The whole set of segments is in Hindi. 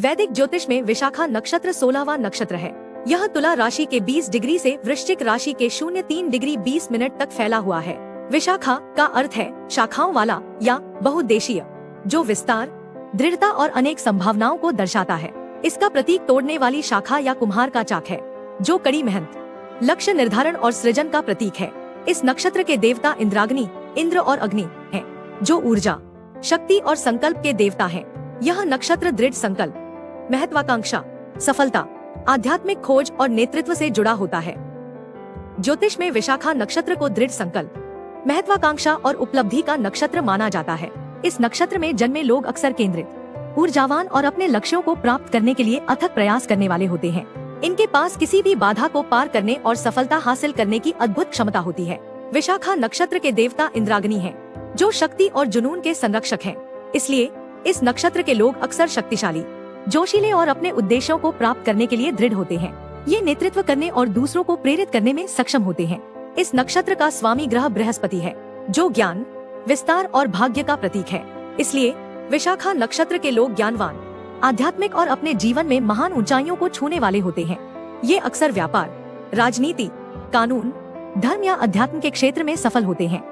वैदिक ज्योतिष में विशाखा नक्षत्र 16वां नक्षत्र है। यह तुला राशि के 20 डिग्री से वृश्चिक राशि के 03 डिग्री 20 मिनट तक फैला हुआ है। विशाखा का अर्थ है शाखाओं वाला या बहुउद्देशीय, जो विस्तार, दृढ़ता और अनेक संभावनाओं को दर्शाता है। इसका प्रतीक तोड़ने वाली शाखा या कुम्हार का चाक है, जो कड़ी मेहनत, लक्ष्य निर्धारण और सृजन का प्रतीक है। इस नक्षत्र के देवता इंद्राग्नि, इंद्र और अग्नि हैं, जो ऊर्जा, शक्ति और संकल्प के देवता हैं। यह नक्षत्र दृढ़ संकल्प, महत्वाकांक्षा, सफलता, आध्यात्मिक खोज और नेतृत्व से जुड़ा होता है। ज्योतिष में विशाखा नक्षत्र को दृढ़ संकल्प, महत्वाकांक्षा और उपलब्धि का नक्षत्र माना जाता है। इस नक्षत्र में जन्मे लोग अक्सर केंद्रित, ऊर्जावान और अपने लक्ष्यों को प्राप्त करने के लिए अथक प्रयास करने वाले होते हैं। इनके पास किसी भी बाधा को पार करने और सफलता हासिल करने की अद्भुत क्षमता होती है। विशाखा नक्षत्र के देवता इंद्राग्नि हैं, जो शक्ति और जुनून के संरक्षक हैं। इसलिए इस नक्षत्र के लोग अक्सर शक्तिशाली, जोशीले और अपने उद्देश्यों को प्राप्त करने के लिए दृढ़ होते हैं। ये नेतृत्व करने और दूसरों को प्रेरित करने में सक्षम होते हैं। इस नक्षत्र का स्वामी ग्रह बृहस्पति है, जो ज्ञान, विस्तार और भाग्य का प्रतीक है। इसलिए विशाखा नक्षत्र के लोग ज्ञानवान, आध्यात्मिक और अपने जीवन में महान ऊंचाइयों को छूने वाले होते हैं। ये अक्सर व्यापार, राजनीति, कानून, धर्म या अध्यात्म के क्षेत्र में सफल होते हैं।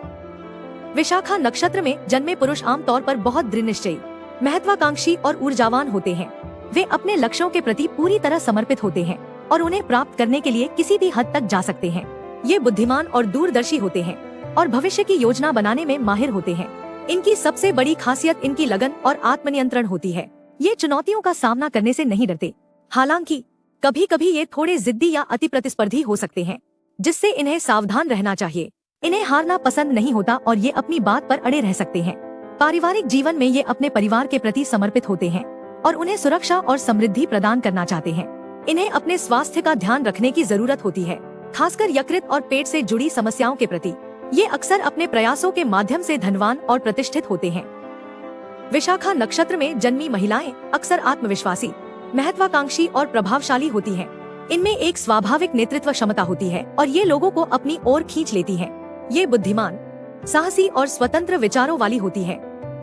विशाखा नक्षत्र में जन्मे पुरुष आमतौर पर बहुत दृढ़ निश्चयी, महत्वाकांक्षी और ऊर्जावान होते हैं। वे अपने लक्ष्यों के प्रति पूरी तरह समर्पित होते हैं और उन्हें प्राप्त करने के लिए किसी भी हद तक जा सकते हैं। ये बुद्धिमान और दूरदर्शी होते हैं और भविष्य की योजना बनाने में माहिर होते हैं। इनकी सबसे बड़ी खासियत इनकी लगन और आत्मनियंत्रण होती है। ये चुनौतियों का सामना करने से नहीं डरते। हालांकि कभी कभी ये थोड़े जिद्दी या अति प्रतिस्पर्धी हो सकते हैं, जिससे इन्हें सावधान रहना चाहिए। इन्हें हारना पसंद नहीं होता और ये अपनी बात पर अड़े रह सकते हैं। पारिवारिक जीवन में ये अपने परिवार के प्रति समर्पित होते हैं और उन्हें सुरक्षा और समृद्धि प्रदान करना चाहते हैं। इन्हें अपने स्वास्थ्य का ध्यान रखने की जरूरत होती है, खासकर यकृत और पेट से जुड़ी समस्याओं के प्रति। ये अक्सर अपने प्रयासों के माध्यम से धनवान और प्रतिष्ठित होते हैं। विशाखा नक्षत्र में जन्मी महिलाएं अक्सर आत्मविश्वासी, महत्वाकांक्षी और प्रभावशाली होती हैं। इनमें एक स्वाभाविक नेतृत्व क्षमता होती है और ये लोगों को अपनी ओर खींच लेती हैं। ये बुद्धिमान, साहसी और स्वतंत्र विचारों वाली होती है।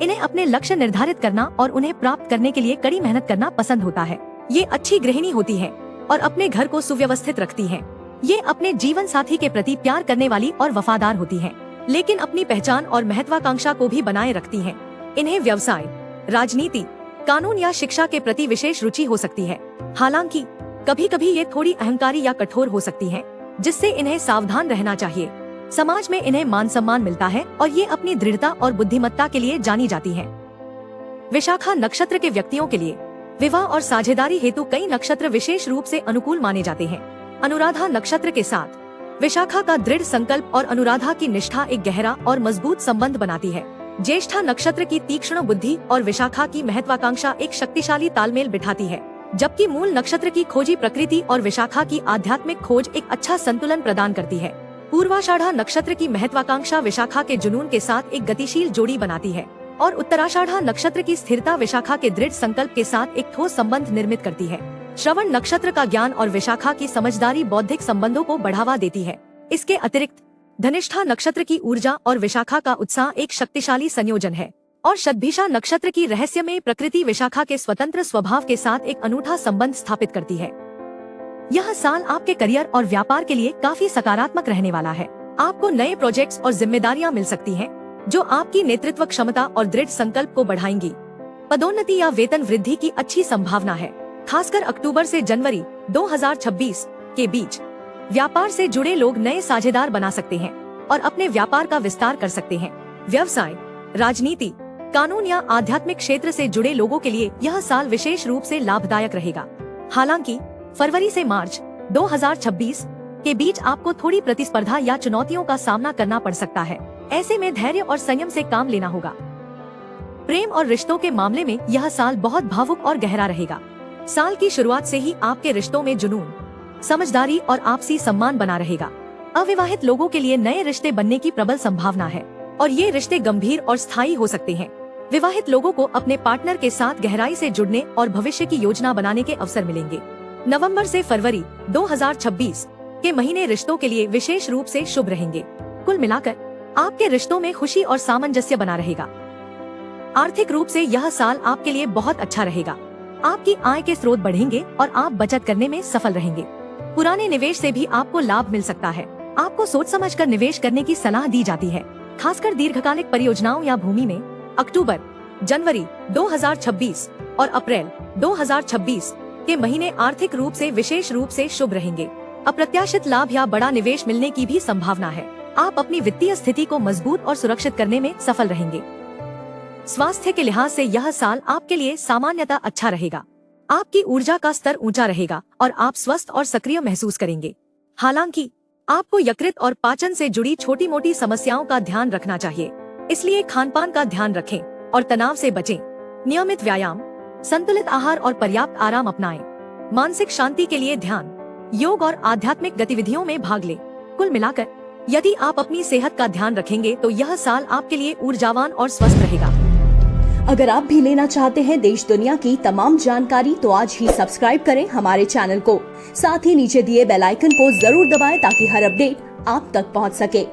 इन्हें अपने लक्ष्य निर्धारित करना और उन्हें प्राप्त करने के लिए कड़ी मेहनत करना पसंद होता है। ये अच्छी गृहिणी होती है और अपने घर को सुव्यवस्थित रखती है। ये अपने जीवन साथी के प्रति प्यार करने वाली और वफादार होती है, लेकिन अपनी पहचान और महत्वाकांक्षा को भी बनाए रखती है। इन्हें व्यवसाय, राजनीति, कानून या शिक्षा के प्रति विशेष रुचि हो सकती है। हालांकि कभी कभी ये थोड़ी अहंकारी या कठोर हो सकती हैं, जिससे इन्हें सावधान रहना चाहिए। समाज में इन्हें मान सम्मान मिलता है और ये अपनी दृढ़ता और बुद्धिमत्ता के लिए जानी जाती हैं। विशाखा नक्षत्र के व्यक्तियों के लिए विवाह और साझेदारी हेतु कई नक्षत्र विशेष रूप से अनुकूल माने जाते हैं। अनुराधा नक्षत्र के साथ विशाखा का दृढ़ संकल्प और अनुराधा की निष्ठा एक गहरा और मजबूत संबंध बनाती है। ज्येष्ठा नक्षत्र की तीक्ष्ण बुद्धि और विशाखा की महत्वाकांक्षा एक शक्तिशाली तालमेल बिठाती है, जबकि मूल नक्षत्र की खोजी प्रकृति और विशाखा की आध्यात्मिक खोज एक अच्छा संतुलन प्रदान करती है। पूर्वाषाढ़ा नक्षत्र की महत्वाकांक्षा विशाखा के जुनून के साथ एक गतिशील जोड़ी बनाती है और उत्तराषाढ़ा नक्षत्र की स्थिरता विशाखा के दृढ़ संकल्प के साथ एक ठोस संबंध निर्मित करती है। श्रवण नक्षत्र का ज्ञान और विशाखा की समझदारी बौद्धिक संबंधों को बढ़ावा देती है। इसके अतिरिक्त धनिष्ठा नक्षत्र की ऊर्जा और विशाखा का उत्साह एक शक्तिशाली संयोजन है और शतभिषा नक्षत्र की रहस्यमय प्रकृति विशाखा के स्वतंत्र स्वभाव के साथ एक अनूठा संबंध स्थापित करती है। यह साल आपके करियर और व्यापार के लिए काफी सकारात्मक रहने वाला है। आपको नए प्रोजेक्ट्स और जिम्मेदारियां मिल सकती हैं, जो आपकी नेतृत्व क्षमता और दृढ़ संकल्प को बढ़ाएंगी। पदोन्नति या वेतन वृद्धि की अच्छी संभावना है, खासकर अक्टूबर से जनवरी 2026 के बीच। व्यापार से जुड़े लोग नए साझेदार बना सकते हैं और अपने व्यापार का विस्तार कर सकते हैं। व्यवसाय, राजनीति, कानून या आध्यात्मिक क्षेत्र से जुड़े लोगों के लिए यह साल विशेष रूप से लाभदायक रहेगा। हालांकि फरवरी से मार्च 2026 के बीच आपको थोड़ी प्रतिस्पर्धा या चुनौतियों का सामना करना पड़ सकता है। ऐसे में धैर्य और संयम से काम लेना होगा। प्रेम और रिश्तों के मामले में यह साल बहुत भावुक और गहरा रहेगा। साल की शुरुआत से ही आपके रिश्तों में जुनून, समझदारी और आपसी सम्मान बना रहेगा। अविवाहित लोगों के लिए नए रिश्ते बनने की प्रबल संभावना है और ये रिश्ते गंभीर और स्थायी हो सकते हैं। विवाहित लोगों को अपने पार्टनर के साथ गहराई से जुड़ने और भविष्य की योजना बनाने के अवसर मिलेंगे। नवंबर से फरवरी 2026 के महीने रिश्तों के लिए विशेष रूप से शुभ रहेंगे। कुल मिलाकर आपके रिश्तों में खुशी और सामंजस्य बना रहेगा। आर्थिक रूप से यह साल आपके लिए बहुत अच्छा रहेगा। आपकी आय के स्रोत बढ़ेंगे और आप बचत करने में सफल रहेंगे। पुराने निवेश से भी आपको लाभ मिल सकता है। आपको सोच समझकर निवेश करने की सलाह दी जाती है, खासकर दीर्घकालिक परियोजनाओं या भूमि में। अक्टूबर, जनवरी 2026 और अप्रैल 2026 के महीने आर्थिक रूप से विशेष रूप से शुभ रहेंगे। अप्रत्याशित लाभ या बड़ा निवेश मिलने की भी संभावना है। आप अपनी वित्तीय स्थिति को मजबूत और सुरक्षित करने में सफल रहेंगे। स्वास्थ्य के लिहाज से यह साल आपके लिए सामान्यतः अच्छा रहेगा। आपकी ऊर्जा का स्तर ऊंचा रहेगा और आप स्वस्थ और सक्रिय महसूस करेंगे। हालांकि आपको यकृत और पाचन से जुड़ी छोटी मोटी समस्याओं का ध्यान रखना चाहिए, इसलिए खानपान का ध्यान रखें और तनाव से बचें। नियमित व्यायाम, संतुलित आहार और पर्याप्त आराम अपनाएं। मानसिक शांति के लिए ध्यान, योग और आध्यात्मिक गतिविधियों में भाग लें। कुल मिलाकर यदि आप अपनी सेहत का ध्यान रखेंगे तो यह साल आपके लिए ऊर्जावान और स्वस्थ रहेगा। अगर आप भी लेना चाहते हैं देश दुनिया की तमाम जानकारी तो आज ही सब्सक्राइब करें हमारे चैनल को। साथ ही नीचे दिए बेल आइकन को जरूर दबाएं ताकि हर अपडेट आप तक पहुंच सके।